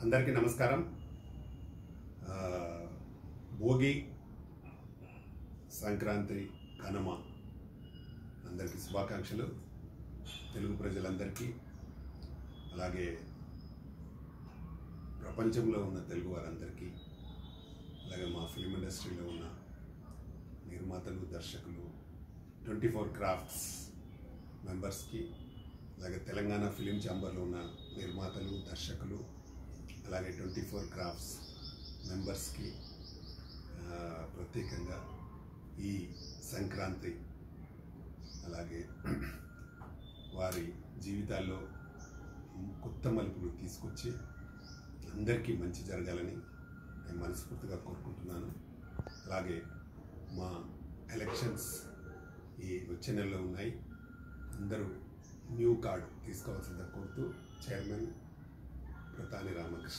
అందరికీ నమస్కారం. భోగి, సంక్రాంతి, కనుమ అందరికీ శుభాకాంక్షలు. తెలుగు ప్రజలందరికీ, అలాగే ప్రపంచంలో ఉన్న తెలుగు వారందరికీ, అలాగే మా ఫిల్మ్ ఇండస్ట్రీలో ఉన్న నిర్మాతలు, దర్శకులు, 24 క్రాఫ్ట్స్ మెంబర్స్కి, అలాగే తెలంగాణ ఫిలిం ఛాంబర్లో ఉన్న నిర్మాతలు, దర్శకులు, అలాగే 24 క్రాఫ్ట్స్ మెంబర్స్కి ప్రత్యేకంగా ఈ సంక్రాంతి, అలాగే వారి జీవితాల్లో కొత్త మలుపులు తీసుకొచ్చి అందరికీ మంచి జరగాలని నేను మనస్ఫూర్తిగా కోరుకుంటున్నాను. అలాగే మా ఎలక్షన్స్ ఈ వచ్చే నెలలో ఉన్నాయి. అందరూ న్యూ కార్డు తీసుకోవాల్సిందిగా కోరుతూ, చైర్మన్ ప్రతాని రామకృష్ణ.